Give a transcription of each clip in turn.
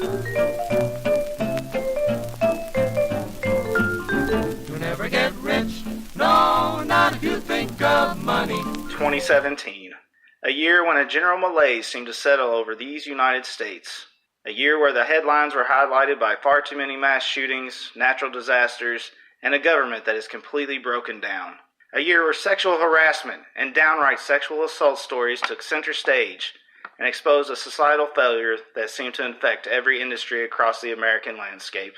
You'll never get rich, no, not if you think of money. 2017. A year when a general malaise seemed to settle over these United States. A year where the headlines were highlighted by far too many mass shootings, natural disasters, and a government that is completely broken down. A year where sexual harassment and downright sexual assault stories took center stage and exposed a societal failure that seemed to infect every industry across the American landscape.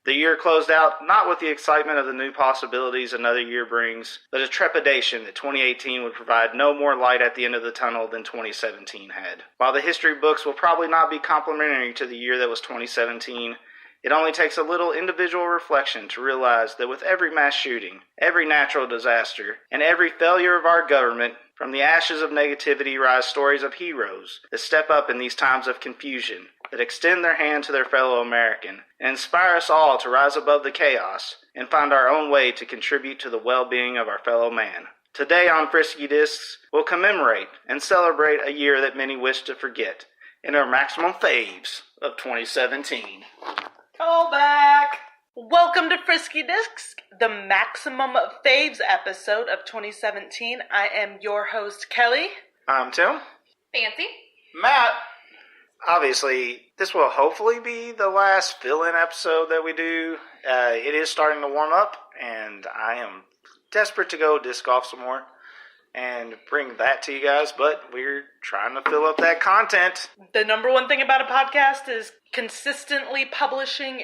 The year closed out not with the excitement of the new possibilities another year brings, but a trepidation that 2018 would provide no more light at the end of the tunnel than 2017 had. While the history books will probably not be complimentary to the year that was 2017, it only takes a little individual reflection to realize that with every mass shooting, every natural disaster, and every failure of our government, from the ashes of negativity rise stories of heroes that step up in these times of confusion, that extend their hand to their fellow American, and inspire us all to rise above the chaos and find our own way to contribute to the well-being of our fellow man. Today on Frisky Discs, we'll commemorate and celebrate a year that many wish to forget in our Maximum Faves of 2017. Call back! Welcome to Frisky Discs, the Maximum Faves episode of 2017. I am your host, Kelly. I'm Tim. Fancy. Matt. Obviously, this will hopefully be the last fill-in episode that we do. It is starting to warm up, and I am desperate to go disc golf some more and bring that to you guys, but we're trying to fill up that content. The number one thing about a podcast is consistently publishing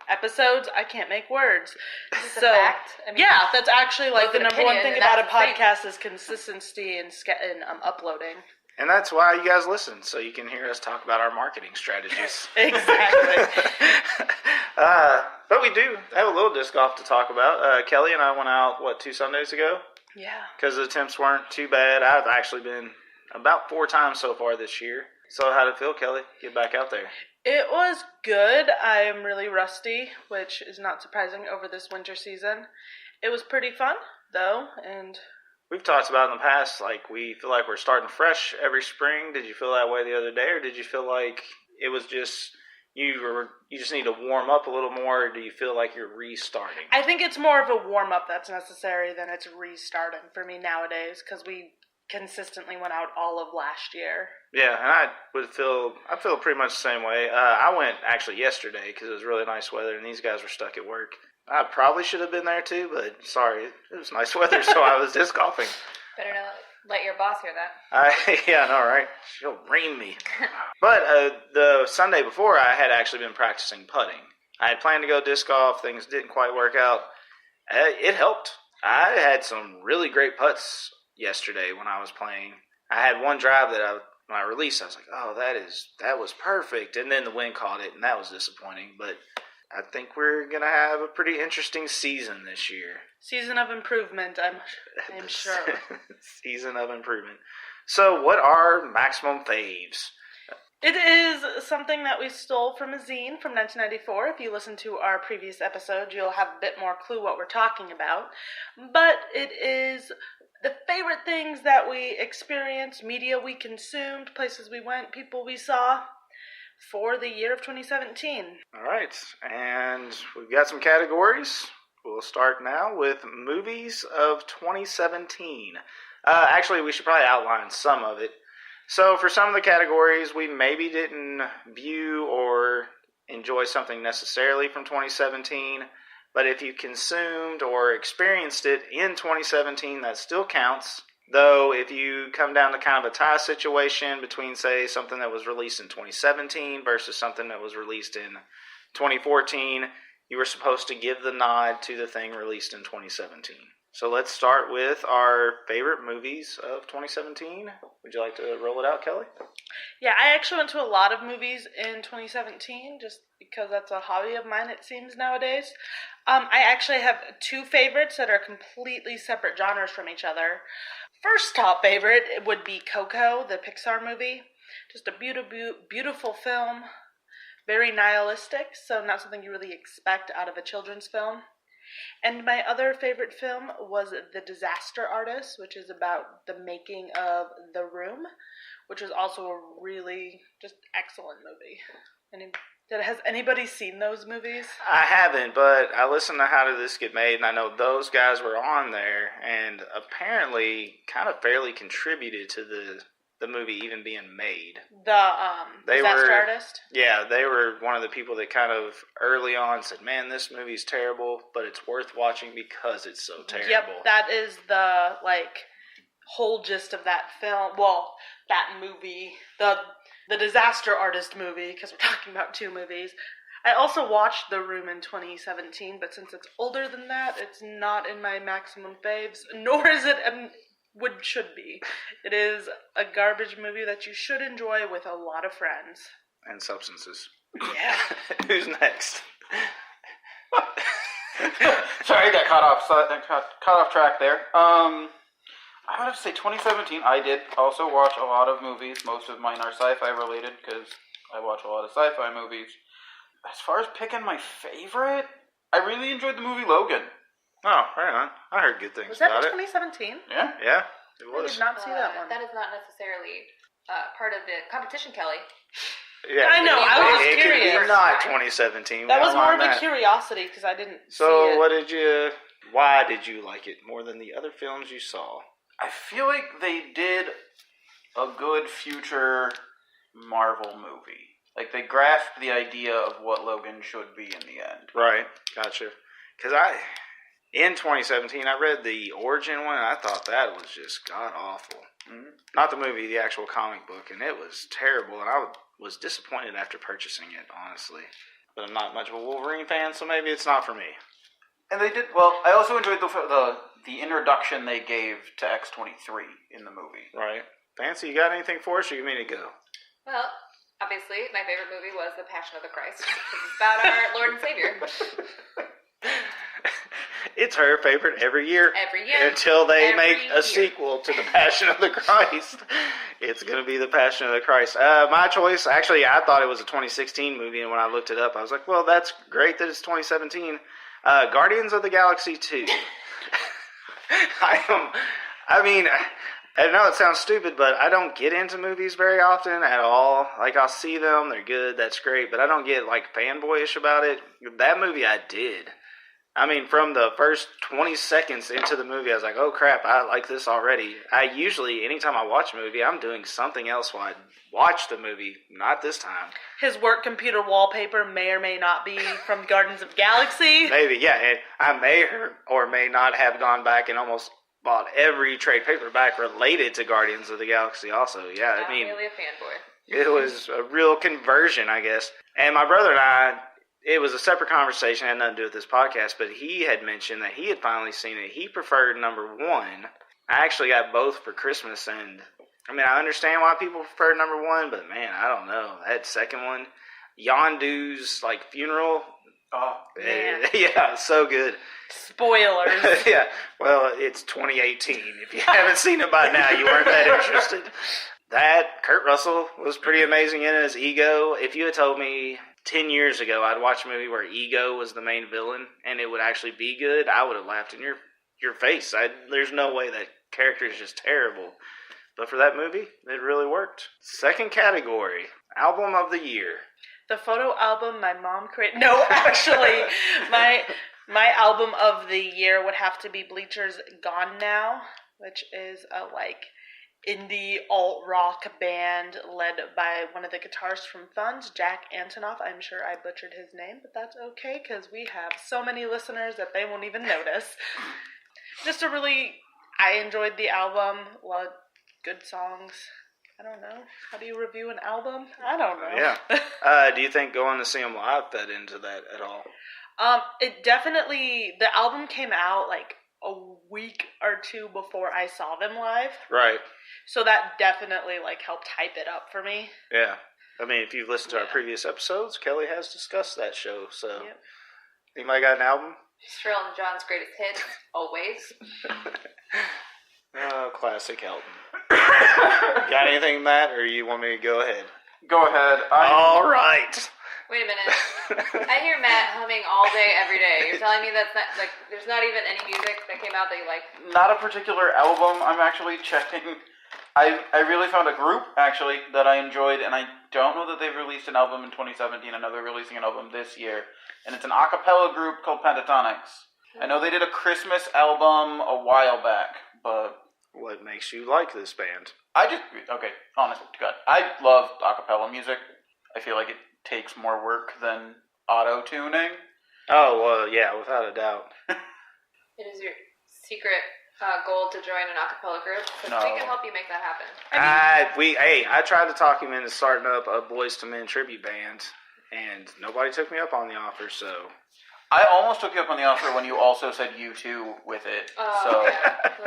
episodes. I can't make words. Is this a fact? I mean, yeah, that's actually like the number one thing about a podcast thing. is consistency and uploading. And that's why you guys listen, so you can hear us talk about our marketing strategies. Exactly. But we do have a little disc golf to talk about. Kelly and I went out, 2 Sundays ago? Yeah. Because the attempts weren't too bad. I've actually been about 4 times so far this year. So how did it feel, Kelly? Get back out there. It was good. I am really rusty, which is not surprising over this winter season. It was pretty fun, though, and we've talked about in the past, we feel like we're starting fresh every spring. Did you feel that way the other day, or did you feel like it was just you just need to warm up a little more, or do you feel like you're restarting? I think it's more of a warm-up that's necessary than it's restarting for me nowadays, because we consistently went out all of last year. Yeah, and I feel pretty much the same way. I went actually yesterday because it was really nice weather, and these guys were stuck at work. I probably should have been there too, but sorry, it was nice weather, so I was disc golfing. Better not let your boss hear that. Yeah, I know, right? She'll ream me. But the Sunday before, I had actually been practicing putting. I had planned to go disc golf. Things didn't quite work out. It helped. I had some really great putts yesterday when I was playing. I had one drive that when I released, I was like, oh, that was perfect. And then the wind caught it, and that was disappointing. But I think we're going to have a pretty interesting season this year. Season of improvement, I'm sure. Season of improvement. So what are Maximum Faves? It is something that we stole from a zine from 1994. If you listen to our previous episode, you'll have a bit more clue what we're talking about. But it is the favorite things that we experienced, media we consumed, places we went, people we saw for the year of 2017. All right, and we've got some categories. We'll start now with movies of 2017. Actually, we should probably outline some of it. So for some of the categories, we maybe didn't view or enjoy something necessarily from 2017, but if you consumed or experienced it in 2017, that still counts. Though if you come down to kind of a tie situation between, say, something that was released in 2017 versus something that was released in 2014, you were supposed to give the nod to the thing released in 2017. So let's start with our favorite movies of 2017. Would you like to roll it out, Kelly? Yeah, I actually went to a lot of movies in 2017 just because that's a hobby of mine, it seems, nowadays. I actually have 2 favorites that are completely separate genres from each other. First top favorite would be Coco, the Pixar movie. Just a beautiful film, very nihilistic, so not something you really expect out of a children's film. And my other favorite film was The Disaster Artist, which is about the making of The Room, which was also a really just excellent movie. Has anybody seen those movies? I haven't, but I listened to How Did This Get Made, and I know those guys were on there, and apparently kind of fairly contributed to the movie even being made. The Disaster Artist? Yeah, they were one of the people that kind of early on said, man, this movie's terrible, but it's worth watching because it's so terrible. Yep, that is the, whole gist of that film. Well, that movie, the Disaster Artist movie, because we're talking about two movies. I also watched The Room in 2017, but since it's older than that, it's not in my Maximum Faves, nor is it should be. It is a garbage movie that you should enjoy with a lot of friends. And substances. Yeah. Who's next? Sorry, I got caught off track there. I would have to say 2017, I did also watch a lot of movies. Most of mine are sci-fi related because I watch a lot of sci-fi movies. As far as picking my favorite, I really enjoyed the movie Logan. Oh, right on. I heard good things about it. Was that in 2017? Yeah. Yeah, it was. I did not see that one. That is not necessarily part of the competition, Kelly. Yeah, I know, I was just curious. It could be not 2017. That was more of a curiosity because I didn't see So it. why did you like it more than the other films you saw? I feel like they did a good future Marvel movie. Like, they grasped the idea of what Logan should be in the end. Right, gotcha. Because in 2017, I read the origin one, and I thought that was just god-awful. Mm-hmm. Not the movie, the actual comic book, and it was terrible, and I was disappointed after purchasing it, honestly. But I'm not much of a Wolverine fan, so maybe it's not for me. And they did, well, I also enjoyed the introduction they gave to X-23 in the movie. Right. Fancy, you got anything for us, or you mean to go? Well, obviously, my favorite movie was The Passion of the Christ. It's about our Lord and Savior. It's her favorite every year. Every year. Until they make a sequel to The Passion of the Christ. It's going to be The Passion of the Christ. My choice, actually, I thought it was a 2016 movie, and when I looked it up, I was like, well, that's great that it's 2017. Guardians of the Galaxy 2. I know it sounds stupid, but I don't get into movies very often at all. Like, I'll see them, they're good, that's great, but I don't get, fanboyish about it. That movie I did. From the first 20 seconds into the movie, I was like, oh crap, I like this already. I usually, anytime I watch a movie, I'm doing something else while I watch the movie. Not this time. His work computer wallpaper may or may not be from Guardians of the Galaxy. Maybe, yeah. And I may or may not have gone back and almost bought every trade paperback related to Guardians of the Galaxy also. Yeah, Not really a fanboy. It was a real conversion, I guess. And my brother and I, it was a separate conversation, it had nothing to do with this podcast, but he had mentioned that he had finally seen it. He preferred number one. I actually got both for Christmas, and I understand why people prefer number one, but man, I don't know. That second one, Yondu's funeral. Oh, yeah, so good. Spoilers. Yeah, well, it's 2018. If you haven't seen it by now, you weren't that interested. That, Kurt Russell was pretty amazing in it as Ego. If you had told me 10 years ago I'd watch a movie where Ego was the main villain and it would actually be good, I would have laughed in your face. There's no way that character is just terrible. But for that movie, it really worked. Second category, Album of the Year. The photo album my mom created. No, actually, my album of the year would have to be Bleacher's Gone Now, which is a indie alt-rock band led by one of the guitarists from Thuns, Jack Antonoff. I'm sure I butchered his name, but that's okay because we have so many listeners that they won't even notice. I enjoyed the album. A lot of good songs. I don't know. How do you review an album? I don't know. Yeah. Do you think going to see them live fed into that at all? It definitely, the album came out a week or two before I saw them live. Right. So that definitely helped hype it up for me. Yeah. If you've listened to our previous episodes, Kelly has discussed that show, so. Yep. Anybody got an album? Shrill and John's greatest hits, always. Oh, classic Elton. Got anything, Matt, or you want me to go ahead? Go ahead. All right. Wait a minute. I hear Matt humming all day, every day. You're telling me that's not, there's not even any music that came out that you like? Not a particular album. I'm actually checking I really found a group, actually, that I enjoyed, and I don't know that they've released an album in 2017. I know they're releasing an album this year, and it's an a cappella group called Pentatonics. I know they did a Christmas album a while back, but... What makes you like this band? Okay, honest to God, I love a cappella music. I feel like it takes more work than auto-tuning. Oh, well, yeah, without a doubt. It is your secret goal to join an a cappella group. No. We can help you make that happen. I tried to talk him into starting up a Boys to Men tribute band, and nobody took me up on the offer, so... I almost took you up on the offer when you also said U2 with it. Yeah.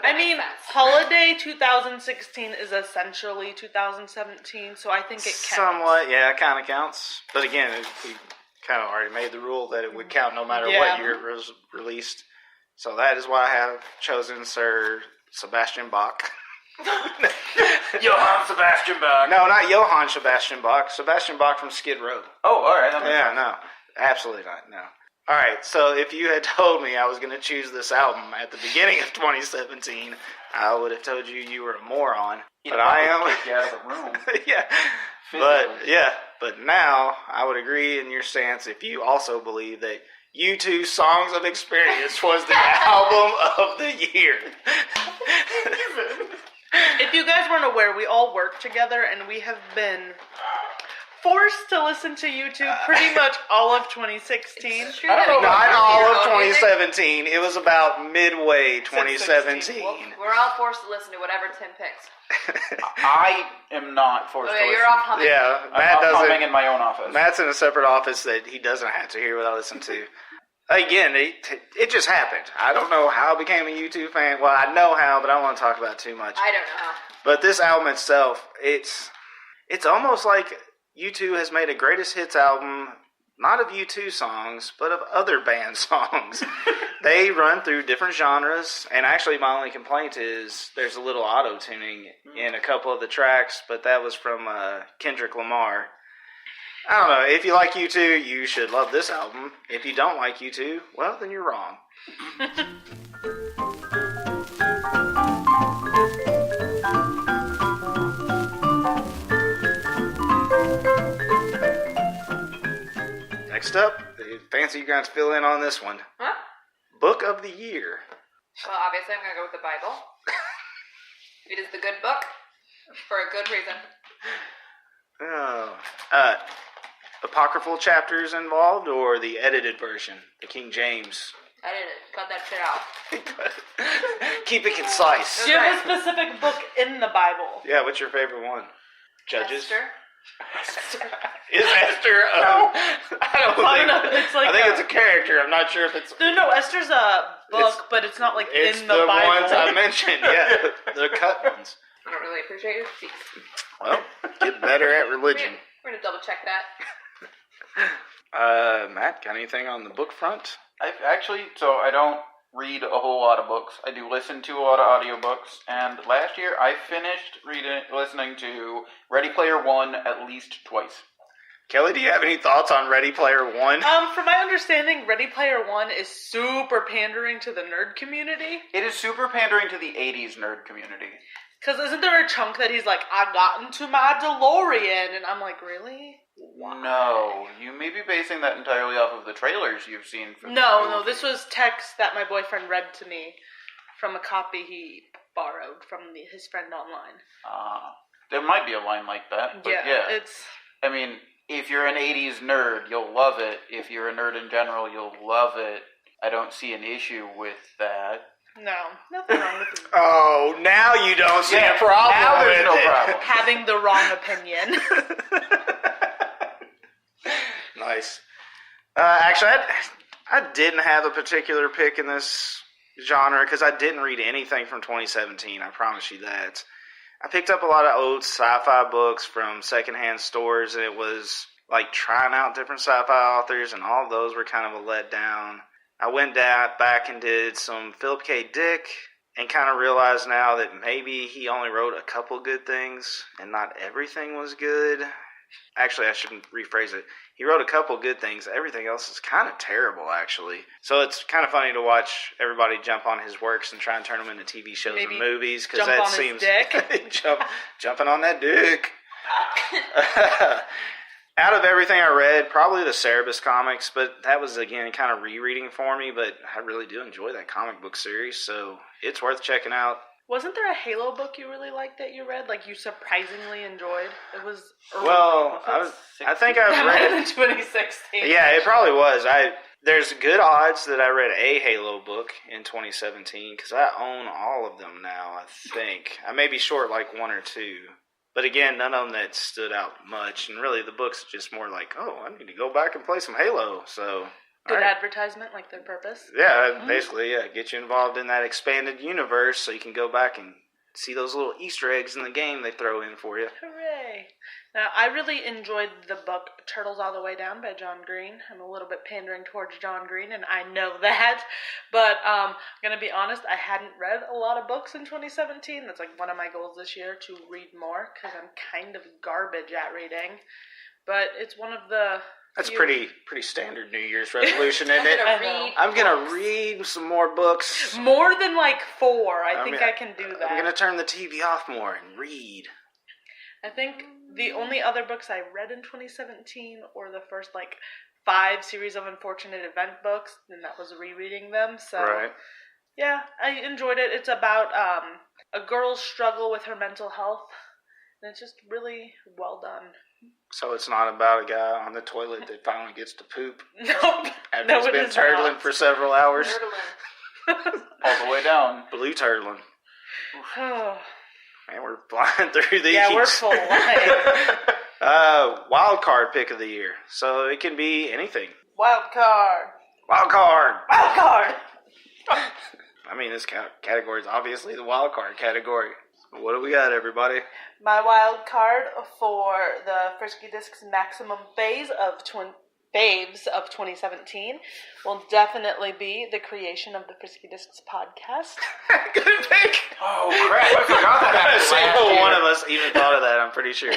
I mean, Holiday 2016 is essentially 2017, so I think it counts. Somewhat, yeah, it kind of counts. But again, we kind of already made the rule that it would count no matter what year it was released. So that is why I have chosen Sir Sebastian Bach. Johann Sebastian Bach. No, not Johann Sebastian Bach. Sebastian Bach from Skid Row. Oh, all right. Yeah, no. Absolutely not, no. All right, so if you had told me I was going to choose this album at the beginning of 2017, I would have told you were a moron. But I am. Kick you out of the room. Yeah. But now I would agree in your stance if you also believe that U2 Songs of Experience was the album of the year. If you guys weren't aware, we all work together, and we have been forced to listen to YouTube pretty much all of 2016. Not all of 2017. It was about midway 2017. Well, we're all forced to listen to whatever Tim picks. I am not forced to listen. You're off humming. Yeah, I'm off humming in my own office. Matt's in a separate office that he doesn't have to hear what I listen to. Again, it just happened. I don't know how I became a U2 fan. Well, I know how, but I don't want to talk about it too much. I don't know how. But this album itself, it's almost like U2 has made a greatest hits album, not of U2 songs, but of other band songs. They run through different genres, and actually my only complaint is there's a little auto-tuning in a couple of the tracks, but that was from Kendrick Lamar. I don't know, if you like U2, you should love this album. If you don't like U2, well, then you're wrong. Next up, fancy you guys fill in on this one. Huh? Book of the year. Well, obviously I'm going to go with the Bible. It is the good book for a good reason. Oh. Apocryphal chapters involved or the edited version, the King James? Edit it. Cut that shit out. Keep it concise. Do you have a specific book in the Bible? Yeah, what's your favorite one? Judges? Esther? Is Esther I think it's a character. I'm not sure if it's... No, Esther's a book, but it's not like it's in the Bible. Ones I mentioned, yeah. The cut ones. I don't really appreciate your receipts. Well, get better at religion. We're going to double check that. Matt, got anything on the book front? I don't read a whole lot of books. I do listen to a lot of audiobooks, and last year I finished listening to Ready Player One at least twice. Kelly, do you have any thoughts on Ready Player One? From my understanding, Ready Player One is super pandering to the nerd community. It is super pandering to the 80s nerd community. Because isn't there a chunk that he's like, I got into my DeLorean, and I'm like, really? Why? No, you may be basing that entirely off of the trailers you've seen. No, this was text that my boyfriend read to me from a copy he borrowed from his friend online. There might be a line like that, but I mean, if you're an 80s nerd, you'll love it. If you're a nerd in general, you'll love it. I don't see an issue with that. No, nothing wrong with it. Oh, now you don't see a problem. Now there's no problem. Having the wrong opinion. Nice. Actually, I didn't have a particular pick in this genre because I didn't read anything from 2017. I promise you that. I picked up a lot of old sci-fi books from secondhand stores, and it was like trying out different sci-fi authors, and all of those were kind of a letdown. I went back and did some Philip K. Dick and kind of realized now that maybe he only wrote a couple good things and not everything was good. Actually, I shouldn't rephrase it. He wrote a couple good things. Everything else is kind of terrible, actually. So it's kind of funny to watch everybody jump on his works and try and turn them into TV shows Maybe and movies, because jump that on his seems dick. jumping on that dick. Out of everything I read, probably the Cerebus comics, but that was, again, kind of rereading for me, but I really do enjoy that comic book series, so it's worth checking out. Wasn't there a Halo book you really liked that you read? Like, you surprisingly enjoyed? It was early. Well, I think I've that might have read... been 2016. Yeah, it probably was. There's good odds that I read a Halo book in 2017, because I own all of them now, I think. I may be short like one or two. But again, none of them that stood out much. And really, the book's just more like, oh, I need to go back and play some Halo. So, Good advertisement, like their purpose. Yeah, basically, get you involved in that expanded universe so you can go back and see those little Easter eggs in the game they throw in for you. Hooray. Now, I really enjoyed the book Turtles All the Way Down by John Green. I'm a little bit pandering towards John Green, and I know that. But I'm going to be honest, I hadn't read a lot of books in 2017. That's like one of my goals this year, to read more, because I'm kind of garbage at reading. But it's one of the... That's pretty standard New Year's resolution, isn't it? I'm going to read some more books. More than like 4. I think I can do that. I'm going to turn the TV off more and read. I think the only other books I read in 2017 were the first 5 series of Unfortunate Event books, and that was rereading them. So, right. Yeah, I enjoyed it. It's about a girl's struggle with her mental health, and it's just really well done. So it's not about a guy on the toilet that finally gets to poop? Nope. After he's been turtling for several hours? All the way down. Blue turtling. Oh. Man, we're flying through these. Yeah, we're flying. Wild card pick of the year. So it can be anything. Wild card. Wild card. Wild card. I mean, this category is obviously the wild card category. What do we got, everybody? My wild card for the Frisky Discs Maximum Faves of 2017 will definitely be the creation of the Frisky Discs podcast. Good pick. Oh, crap. I forgot that happened Single one of us even thought of that, I'm pretty sure.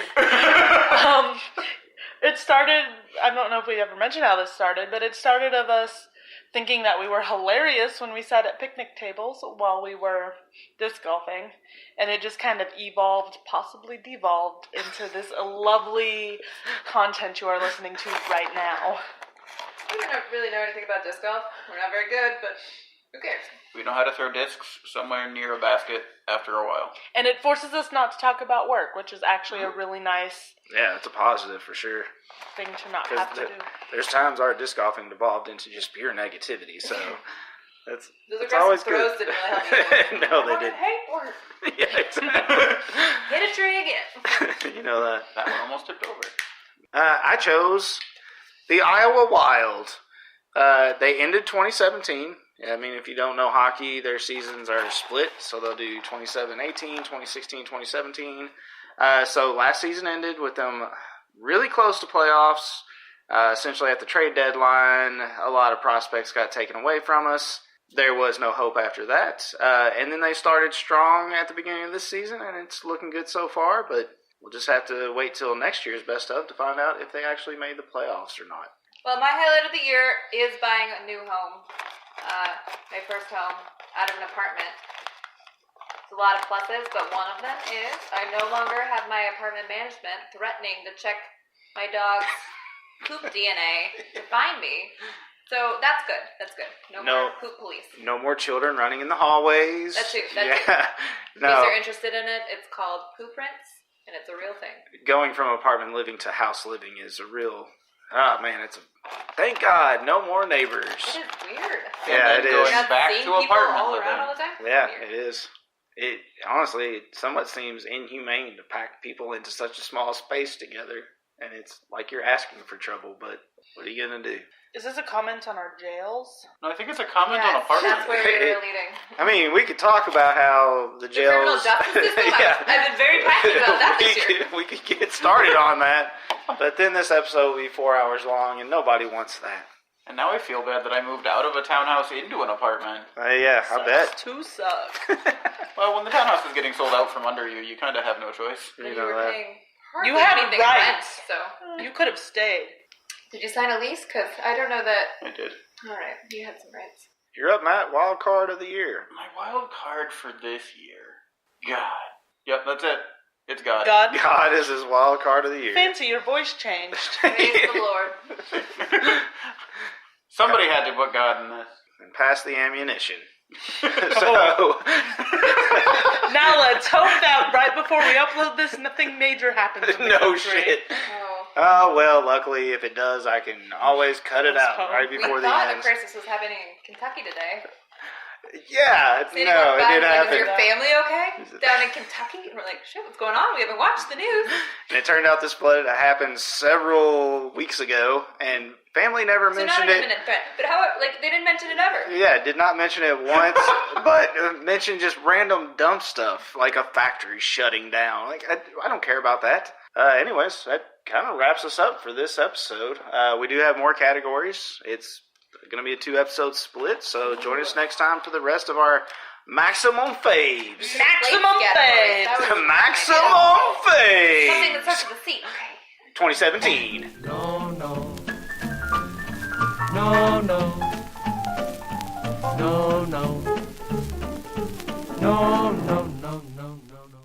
It started, I don't know if we ever mentioned how this started, but it started of us thinking that we were hilarious when we sat at picnic tables while we were disc golfing, and it just kind of evolved, possibly devolved, into this lovely content you are listening to right now. We don't really know anything about disc golf. We're not very good, but who cares? We know how to throw discs somewhere near a basket after a while. And it forces us not to talk about work, which is actually a really nice Yeah, it's a positive for sure. thing to not have to do. There's times our disc golfing devolved into just pure negativity, so that's Those always aggressive throws good. didn't really help you. No, they didn't. Hate work. Yeah, exactly. Hit a tree again. You know that. That one almost tipped over. I chose the Iowa Wild. They ended 2017. I mean, if you don't know hockey, their seasons are split, so they'll do 27-18, 2016-2017. So last season ended with them really close to playoffs. Essentially at the trade deadline, a lot of prospects got taken away from us. There was no hope after that. And then they started strong at the beginning of this season, and it's looking good so far, but we'll just have to wait till next year's best of to find out if they actually made the playoffs or not. Well, my highlight of the year is buying a new home. My first home out of an apartment. It's a lot of pluses, but one of them is I no longer have my apartment management threatening to check my dog's poop DNA to find me. So that's good. That's good. No more poop police. No more children running in the hallways. That's it. No. In case you're interested in it, it's called Poop Prints, and it's a real thing. Going from apartment living to house living is a real... Oh, man, thank God, no more neighbors. It is weird. Yeah, it is. Going back to people apartment all living. around all the time? Yeah, Weird. it is. It honestly somewhat seems inhumane to pack people into such a small space together, and it's like you're asking for trouble, but what are you going to do? Is this a comment on our jails? No, I think it's a comment Yes, on apartment. that's where we were leading. I mean, we could talk about how the jails... criminal justice system? Yeah. I've been very passionate about that this year. We could get started on that, but then this episode will be 4 hours long, and nobody wants that. And now I feel bad that I moved out of a townhouse into an apartment. Yeah, I bet. To suck. Well, when the townhouse is getting sold out from under you, you kind of have no choice. And You you know were that. paying hardly You had anything rights. rent, so. You could have stayed. Did you sign a lease? Because I don't know that. I did. All right, you had some rights. You're up, Matt. Wild card of the year. My wild card for this year. God. Yep, that's it. It's God. God. God is his wild card of the year. Fancy, your voice changed. Praise the Lord. Somebody had to put God in this. And pass the ammunition. So, Now let's hope that right before we upload this, nothing major happens. In the no country. shit. Oh. Oh, well, luckily, if it does, I can always cut it out right We before the thought a end. crisis was happening in Kentucky today. Yeah, They no, it did Is happen. your family okay? Down in Kentucky? And we're like, shit, what's going on? We haven't watched the news. And it turned out this flood happened several weeks ago, and family never So not mentioned an it. imminent threat. But how, like, they didn't mention it ever. Yeah, did not mention it once, but mentioned just random dumb stuff, like a factory shutting down. Like, I don't care about that. Anyways, that kind of wraps us up for this episode. We do have more categories. It's going to be a 2-episode split, so join us next time for the rest of our Maximum Faves. Maximum Categories. Faves. That would be Maximum something that Faves starts with a C. Okay. 2017. No, no. No, no. No, no. No, no, no, no.